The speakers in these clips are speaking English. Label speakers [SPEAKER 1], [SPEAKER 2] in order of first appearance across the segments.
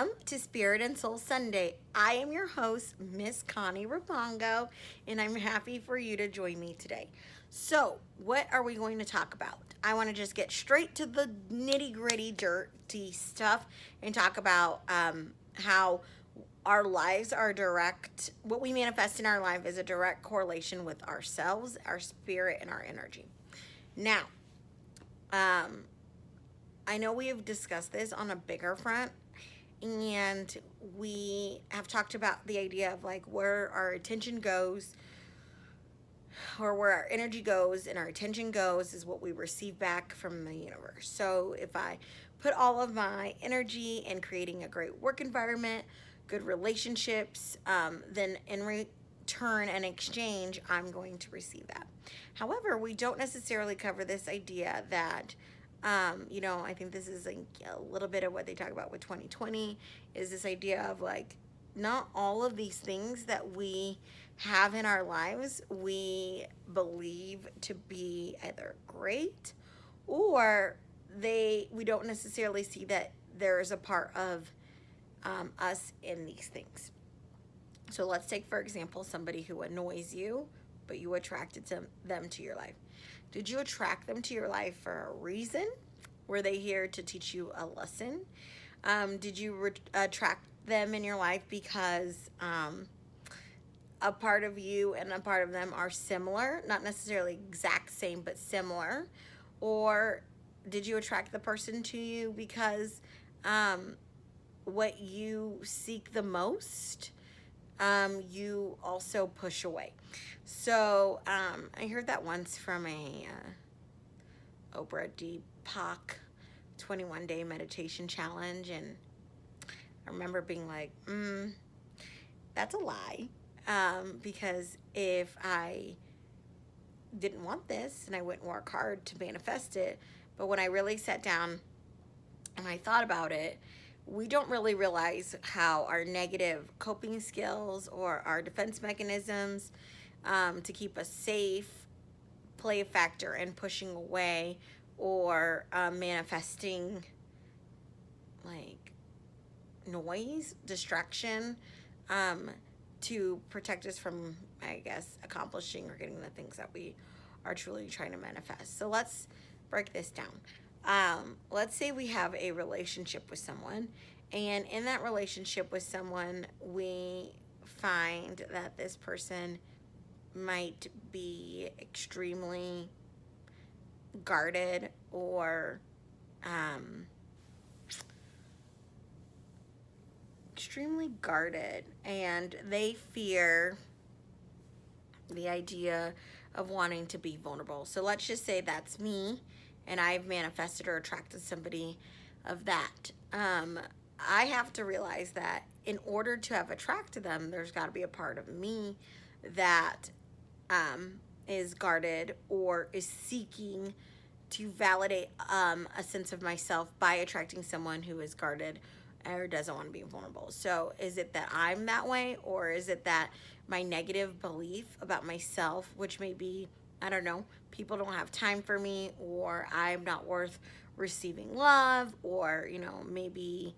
[SPEAKER 1] Welcome to Spirit and Soul Sunday. I am your host, Miss Kani Rubango, and I'm happy for you to join me today. So, what are we going to talk about? I want to just get straight to the nitty gritty, dirty stuff and talk about how our lives are direct, what we manifest in our life is a direct correlation with ourselves, our spirit, and our energy. Now, I know we have discussed this on a bigger front, and we have talked about the idea of like where our attention goes or where our energy goes and our attention goes is what we receive back from the universe. So if I put all of my energy in creating a great work environment, good relationships, then in return and exchange, I'm going to receive that. However, we don't necessarily cover this idea that I think this is like a little bit of what they talk about with 2020 is this idea of like not all of these things that we have in our lives we believe to be either great or we don't necessarily see that there is a part of us in these things. So let's take, for example, somebody who annoys you, but you attracted them to your life. Did you attract them to your life for a reason? Were they here to teach you a lesson? Did you attract them in your life because a part of you and a part of them are similar? Not necessarily exact same, but similar. Or did you attract the person to you because what you seek the most, you also push away? So I heard that once from a Oprah Deepak 21-day meditation challenge, and I remember being like, that's a lie, because if I didn't want this and I wouldn't work hard to manifest it, but when I really sat down and I thought about it, we don't really realize how our negative coping skills or our defense mechanisms to keep us safe play a factor in pushing away or manifesting like noise, distraction, to protect us from, I guess, accomplishing or getting the things that we are truly trying to manifest. So let's break this down. Let's say we have a relationship with someone, and in that relationship with someone, we find that this person might be extremely guarded or and they fear the idea of wanting to be vulnerable. So let's just say that's me and I've manifested or attracted somebody of that. I have to realize that in order to have attracted them, there's got to be a part of me that is guarded or is seeking to validate a sense of myself by attracting someone who is guarded or doesn't want to be vulnerable. So is it that I'm that way, or is it that my negative belief about myself, which may be, I don't know, people don't have time for me, or I'm not worth receiving love, or, maybe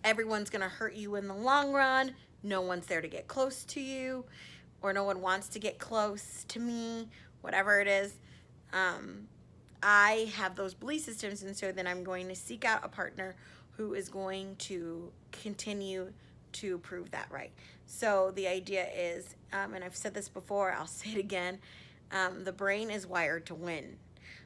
[SPEAKER 1] everyone's going to hurt you in the long run. No one's there to get close to you, or no one wants to get close to me, whatever it is. I have those belief systems, and so then I'm going to seek out a partner who is going to continue to prove that right. So the idea is, and I've said this before, I'll say it again, the brain is wired to win.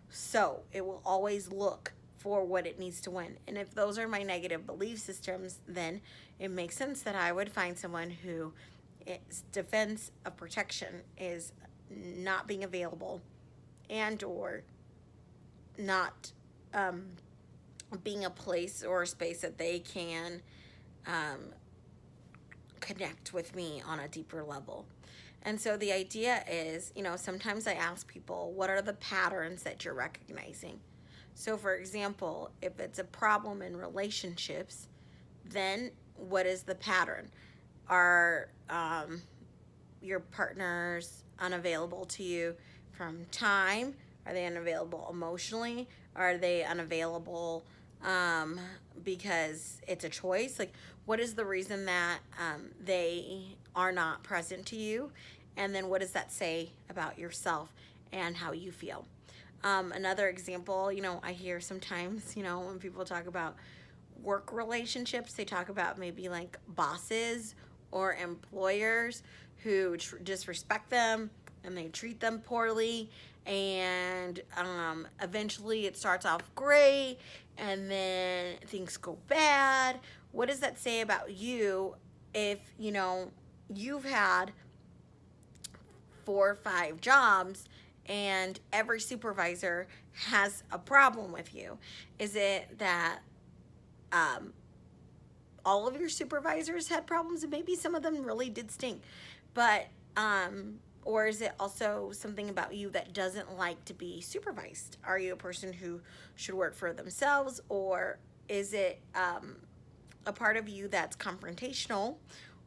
[SPEAKER 1] So it will always look for what it needs to win. And if those are my negative belief systems, then it makes sense that I would find someone who its defense of protection is not being available and or not being a place or a space that they can connect with me on a deeper level. And so the idea is, sometimes I ask people, what are the patterns that you're recognizing? So for example, if it's a problem in relationships, then what is the pattern? Are your partners unavailable to you from time? Are they unavailable emotionally? Are they unavailable because it's a choice. Like, what is the reason that they are not present to you? And then what does that say about yourself and how you feel? Another example, I hear sometimes, when people talk about work relationships, they talk about maybe like bosses or employers who disrespect them and they treat them poorly, and eventually it starts off great and then things go bad. What does that say about you if you've had 4 or 5 jobs and every supervisor has a problem with you? Is it that all of your supervisors had problems and maybe some of them really did stink, but or is it also something about you that doesn't like to be supervised? Are you a person who should work for themselves, or is it a part of you that's confrontational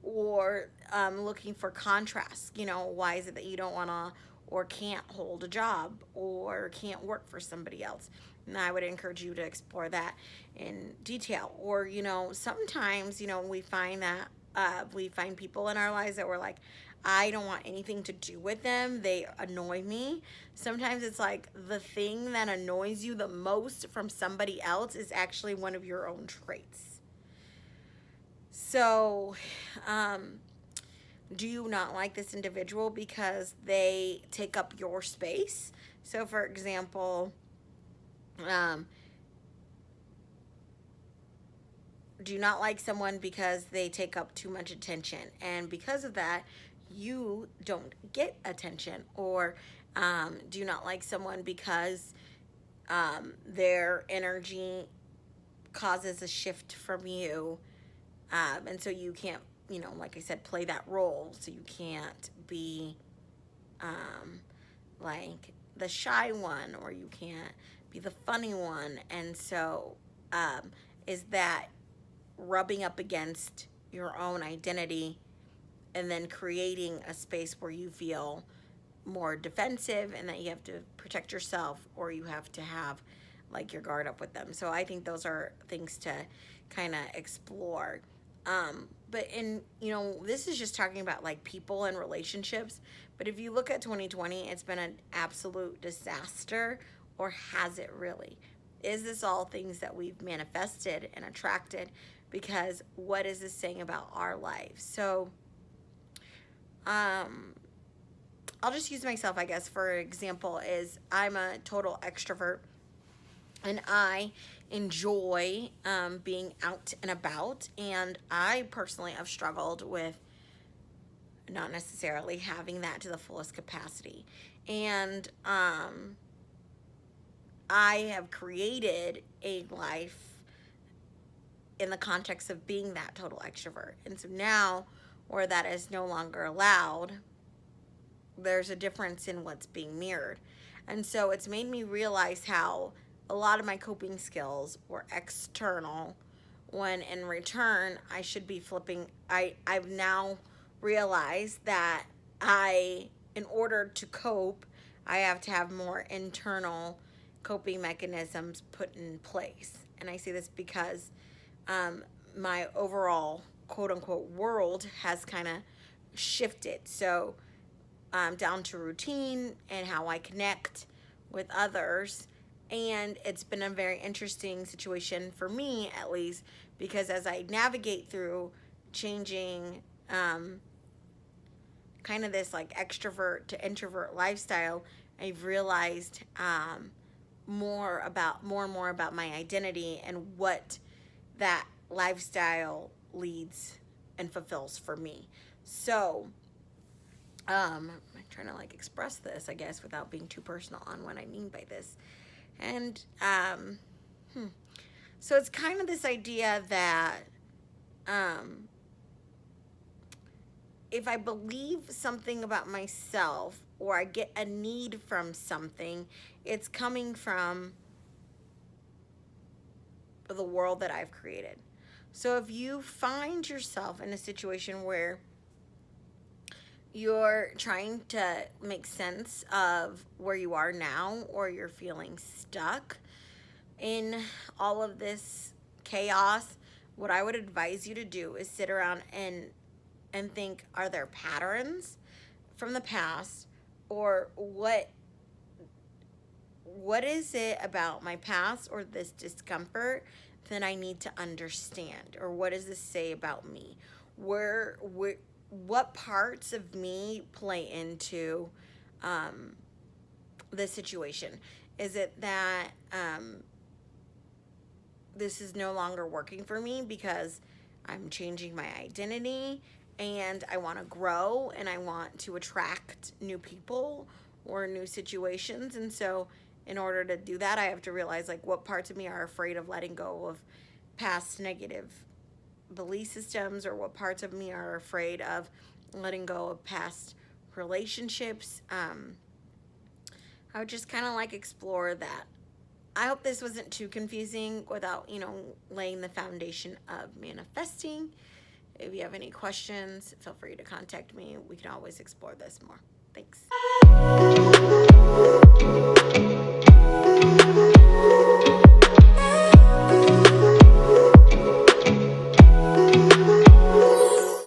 [SPEAKER 1] or looking for contrast? Why is it that you don't want to or can't hold a job or can't work for somebody else? And I would encourage you to explore that in detail. Or, sometimes, we find that we find people in our lives that we're like, I don't want anything to do with them. They annoy me. Sometimes it's like the thing that annoys you the most from somebody else is actually one of your own traits. So, do you not like this individual because they take up your space? So, for example, do you not like someone because they take up too much attention, and because of that you don't get attention? Or do you not like someone because their energy causes a shift from you, and so you can't, like I said, play that role? So you can't be like the shy one, or you can't be the funny one. And so is that rubbing up against your own identity and then creating a space where you feel more defensive and that you have to protect yourself, or you have to have like your guard up with them? So I think those are things to kind of explore. But this is just talking about like people and relationships. But if you look at 2020, it's been an absolute disaster. Or has it really? Is this all things that we've manifested and attracted? Because what is this saying about our lives? So I'll just use myself, I guess, for example. Is I'm a total extrovert, and I enjoy being out and about. And I personally have struggled with not necessarily having that to the fullest capacity. And I have created a life in the context of being that total extrovert. And so now, where that is no longer allowed, there's a difference in what's being mirrored. And so it's made me realize how a lot of my coping skills were external, when in return I should be flipping. I've now realized that in order to cope, I have to have more internal coping mechanisms put in place. And I say this because my overall quote unquote world has kind of shifted. So down to routine and how I connect with others. And it's been a very interesting situation for me, at least, because as I navigate through changing kind of this like extrovert to introvert lifestyle, I've realized more and more about my identity and what that lifestyle leads and fulfills for me. So I'm trying to like express this, I guess, without being too personal on what I mean by this. And so it's kind of this idea that if I believe something about myself, or I get a need from something, it's coming from the world that I've created. So if you find yourself in a situation where you're trying to make sense of where you are now, or you're feeling stuck, in all of this chaos, what I would advise you to do is sit around and think, are there patterns from the past, or what is it about my past or this discomfort that I need to understand, or what does this say about me? What parts of me play into the situation? Is it that this is no longer working for me because I'm changing my identity and I want to grow and I want to attract new people or new situations? And so in order to do that, I have to realize like what parts of me are afraid of letting go of past negative belief systems, or what parts of me are afraid of letting go of past relationships. I would just kind of like explore that. I hope this wasn't too confusing without, laying the foundation of manifesting. If you have any questions, feel free to contact me. We can always explore this more. Thanks.